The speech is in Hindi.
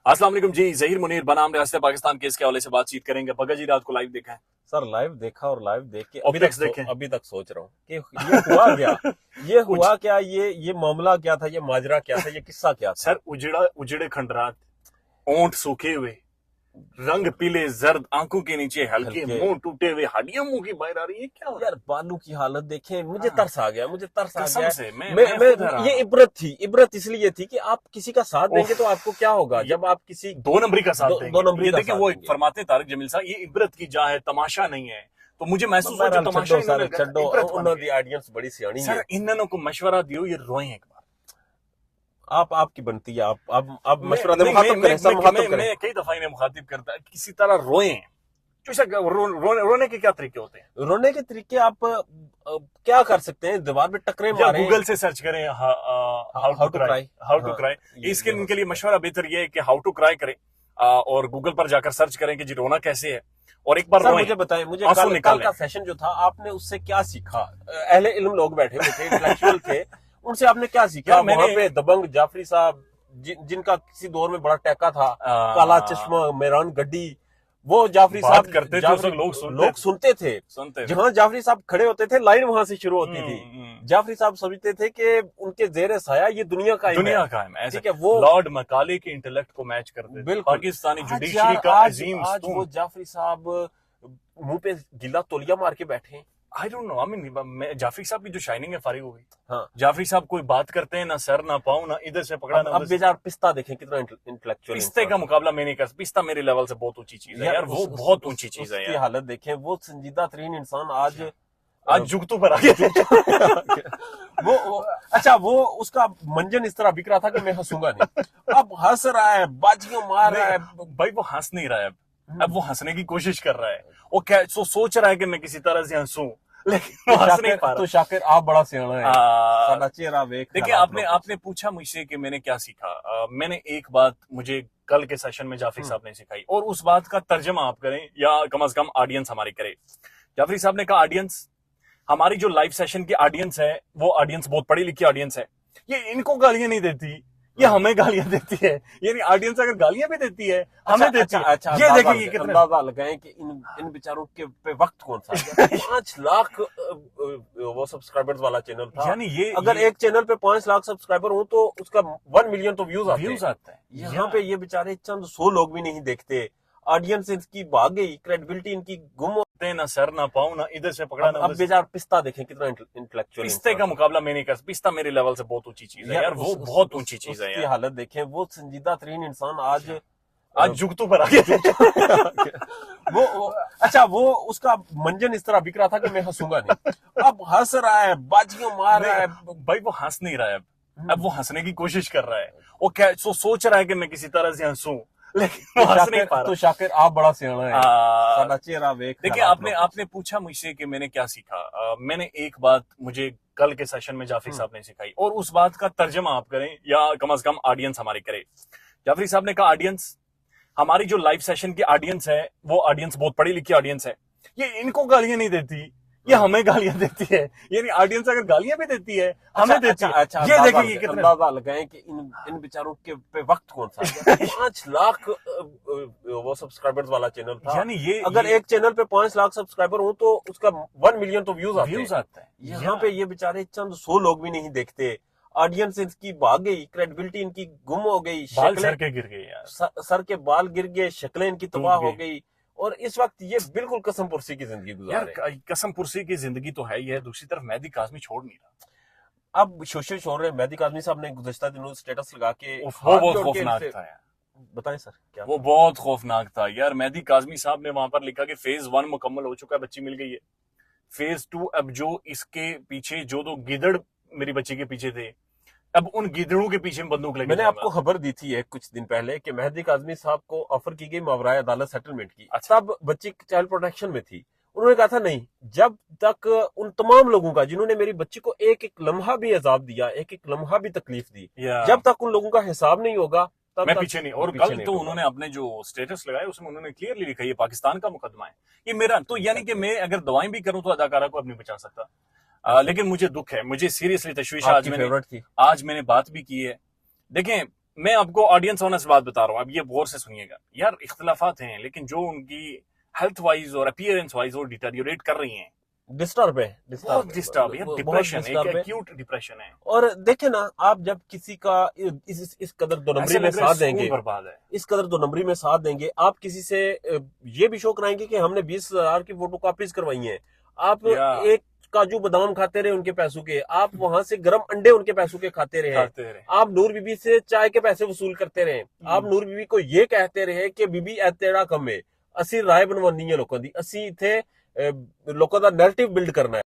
अस्सलाम वालेकुम जी। जहीर मुनीर बनाम रियासत पाकिस्तान केस के हवाले से बातचीत करेंगे। भगत जी रात को लाइव देखा है? सर लाइव देखा और लाइव देख के ऑप्टिक्स देखे? अभी तक सोच रहा हूँ कि ये हुआ क्या। ये उज, हुआ क्या, ये मामला क्या था, ये माजरा क्या था, ये किस्सा क्या था। सर उजड़े खंडरात, ओंठ सूखे हुए, रंग पीले जर्द, आंखों के नीचे हल्के, हल्के मुंह टूटे हुए, हड्डियां मुंह की बाहर आ रही है। क्या हो रहा है? यार बालू की हालत देखे, मुझे हाँ, तरस आ गया, कसम से मैं खुद हैरान ये हूं। इबरत इसलिए थी कि आप किसी का साथ देंगे तो आपको क्या होगा ये जब आप किसी दो नंबरी का साथ दो देंगे। नंबरी ये का देखिए, साथ वो देंगे। फरमाते तारिक जमील साहब, ये इबरत की जहाँ है, तमाशा नहीं है। तो मुझे महसूस हो जो बहरहाल तमाशा छो इन्होंने सारे छो, इबरत बन उन्होंने गए। ऑडियंस बड़ी सियाणी है। सर इन्होंने को मशवरा दियो, ये रोए एक बार। आपकी बनती है, आप मैं मशवरा दे, नहीं मुखातब करें, सब मुखातब करें। मैं कई दफा इन्हें मुखातिब करता किसी तरह रोए। रोने के क्या तरीके होते हैं? रोने के तरीके आप क्या कर सकते हैं, दीवार पे टकरे या मारे। गूगल से सर्च करें how to cry, how to cry. इसके इनके लिए मशवरा बेहतर ये है कि हाउ टू क्राई करें, और गूगल पर जाकर सर्च करें कि जी रोना कैसे है, और एक बार सर रोएं, मुझे बताएं, मुझे आंसू कल निकालें। का सेशन जो था, आपने उससे क्या सीखा। अहले इल्म लोग बैठे हुए थे, इंटेलेक्चुअल थे, उनसे आपने क्या सीखा। यार वहां पे दबंग जाफरी साहब, जिनका किसी दौर में बड़ा टैका था, काला चश्मा, मेहरान गड्डी, वो जाफरी बात साहब करते थे, उस वक्त लोग सुनते थे। जहां जाफरी साहब खड़े होते थे, लाइन वहां से शुरू होती थी। जाफरी साहब समझते थे कि उनके जेर साया ये दुनिया का है। ठीक है, वो लॉर्ड मकाले के इंटेलेक्ट को मैच करते थे। पाकिस्तानी जुडिशरी का अजीम आज वो जाफरी साहब मुंह पे गिला तौलिया मार के बैठे। I don't know, I mean Jafri sahab की जो शाइनिंग है फारिग हो गई। हाँ, जाफरी साहब कोई बात करते हैं ना सर ना पाऊं, ना इधर से पकड़ा ना अब बेजार पिस्ता देखें कितना इंटेलेक्चुअल। पिस्ते का मुकाबला मैं नहीं कर, पिस्ता मेरे लेवल से बहुत ऊंची चीज है यार, वो बहुत ऊंची चीज है यार। यार। हालत देखें, वो संजीदा तरीन इंसान आज जुगतू पर आ गया। वो उसका मंजन इस तरह बिक रहा था कि मैं हंसूंगा नहीं। अब हंस रहा है, बाजियां मार रहा है। भाई वो हंस नहीं रहा है, अब वो हंसने की कोशिश कर रहा है। वो क्या सोच रहा है कि मैं किसी तरह से हंसूं, लेकिन वो हंस नहीं पा रहा। तो शाकिर आप बड़ा सियाना है, सादा चेहरा देख। देखिए, आपने पूछा मुझसे कि मैंने क्या सीखा। मैंने एक बात मुझे कल के सेशन में जाफरी साहब ने सिखाई, और उस बात का तर्जमा आप करें, या कम से कम ऑडियंस हमारी करे। जाफरी साहब ने कहा, ऑडियंस, हमारी जो लाइव सेशन की ऑडियंस है, वो ऑडियंस बहुत पढ़ी लिखी ऑडियंस है। ये इनको गालियां नहीं देती, ये हमें गालियां देती है। यानी ऑडियंस अगर गालियां भी देती है, हमें देती है। ये देखिए, कितना अंदाजा लगाएं कि इन बेचारों के पे वक्त कौन सा है। 5 लाख वो सब्सक्राइबर्स वाला चैनल था। यानी अगर एक चैनल पे 5 लाख सब्सक्राइबर हो तो उसका 1 मिलियन तो व्यूज आता है। यहाँ पे ये बेचारे चंद 100 लोग भी नहीं देखते। ऑडियंस इनकी भाग गई, क्रेडिबिलिटी इनकी गुम होते, ना सर ना पाऊं, ना इधर से पकड़ा ना। अब बेजार पिस्ता देखें कितना इंटेलेक्चुअल। पिस्ते का मुकाबला मैं नहीं कर, पिस्ता मेरे लेवल से बहुत ऊंची चीज है यार, वो बहुत ऊंची चीज है यार। हालत देखें, वो संजीदा तरीन इंसान आज जुगतू पर आ गया। वो उसका मंजन इस तरह बिक रहा था कि मैं हंसूंगा नहीं। अब हंस रहा है, बाजियां मार रहा है। भाई वो हंस नहीं रहा है, अब वो हंसने की कोशिश कर रहा है। वो क्या सोच रहा है कि मैं किसी तरह से हंसूं, लेकिन वो हंस नहीं पा रहा। तो शाकिर आप बड़ा सियाना है, सादा चेहरा देख। देखिए, आपने पूछा मुझसे कि मैंने क्या सीखा। मैंने एक बात मुझे कल के सेशन में जाफरी साहब ने सिखाई, और उस बात का तर्जमा आप करें, या कम से कम ऑडियंस हमारी करे। जाफरी साहब ने कहा, ऑडियंस, हमारी जो लाइव सेशन की ऑडियंस है, वो ऑडियंस बहुत पढ़ी लिखी ऑडियंस है। ये इनको गालियां नहीं देती, ये हमें गालियां देती है। यानी ऑडियंस अगर गालियां भी देती है, हमें देती है। ये देखिए, कितना अंदाजा लगाएं कि इन बेचारों के पे वक्त कौन सा है। 5 लाख वो सब्सक्राइबर्स वाला चैनल था। यानी अगर एक चैनल पे 5 लाख सब्सक्राइबर हो तो उसका 1 मिलियन तो व्यूज आता है। यहाँ पे ये बेचारे चंद 100 लोग भी नहीं देखते। ऑडियंस इनकी भाग गई, क्रेडिबिलिटी इनकी गुम हो गई, बाल सर के गिर गए यार, सर के बाल गिर गए, शक्लें इनकी तबाह हो गई। और इस वक्त ये बिल्कुल कसम पुरसी की जिंदगी गुजार रहे हैं। कसम पुरसी की जिंदगी तो है ही है, दूसरी तरफ मेहदी काज़मी छोड़ नहीं रहा। अब शोशे छोड़ रहे हैं। मेहदी काज़मी साहब ने गुज़श्ता दिनों स्टेटस लगा के, वो बहुत खौफनाक था यार। बताएं सर क्या? वो बहुत खौफनाक था यार। मेहदी काज़मी साहब ने वहां पर लिखा कि फेज 1 मुकम्मल हो चुका है, बच्ची मिल गई है। फेज 2, अब जो इसके पीछे जो 2 गिदड़ मेरी बच्ची के पीछे थे, अब उन गिदड़ों के पीछे बंदूक लगी। मैंने आपको खबर दी थी कुछ दिन पहले कि मेहदी काज़मी साहब को ऑफर की गई मावराए अदालत सेटलमेंट की। तब बच्ची चाइल्ड प्रोटेक्शन में थी। उन्होंने कहा था नहीं, जब तक उन तमाम लोगों का जिन्होंने मेरी बच्ची को एक एक लम्हा भी अजाब दिया, एक एक लम्हा भी तकलीफ दी, जब तक उन लोगों का हिसाब नहीं होगा तब मैं पीछे नहीं। और कल तो उन्होंने अपने जो स्टेटस लगाया उसमें उन्होंने क्लियरली लिखा, ये पाकिस्तान का मुकदमा है, ये मेरा तो, यानी कि मैं अगर दवाएं भी करूं तो अदाकारा को अब नहीं बचा सकता। लेकिन मुझे दुख है, मुझे सीरियसली तशवीश। आज मैंने बात भी की है। देखें, मैं आपको ऑडियंस ऑनर्स बात बता रहा हूँ, अब ये गौर से सुनिएगा यार, इख्तिलाफात हैं लेकिन जो उनकी हेल्थ वाइज और अपीयरेंस वाइज वो डिटेरियोरेट कर रही हैं, डिस्टर्ब है, बहुत डिस्टर्ब है, डिप्रेशन, एक डिस्टर्ब है। एक्यूट डिप्रेशन है। और देखे ना आप, जब किसी का इस कदर दो नंबरी ऐसा में लग रहा है साथ देंगे, स्कूल बर्बाद है। इस कदर दो नंबरी में साथ देंगे, आप किसी से ये भी शो कराएंगे कि हमने 20,000 की फोटो कॉपीज करवाई हैं, आप या एक काजू बादाम खाते रहे उनके पैसों के, आप वहां से गर्म अंडे उनके पैसों के खाते रहे, आप नूर बीबी से चाय के पैसे वसूल करते रहे, आप नूर बीबी को ये कहते रहे कि बीबी ए तेरा कम है, असी राय बनवानी है लोगों दी, असी इथे लोगों का नैरेटिव बिल्ड करना है।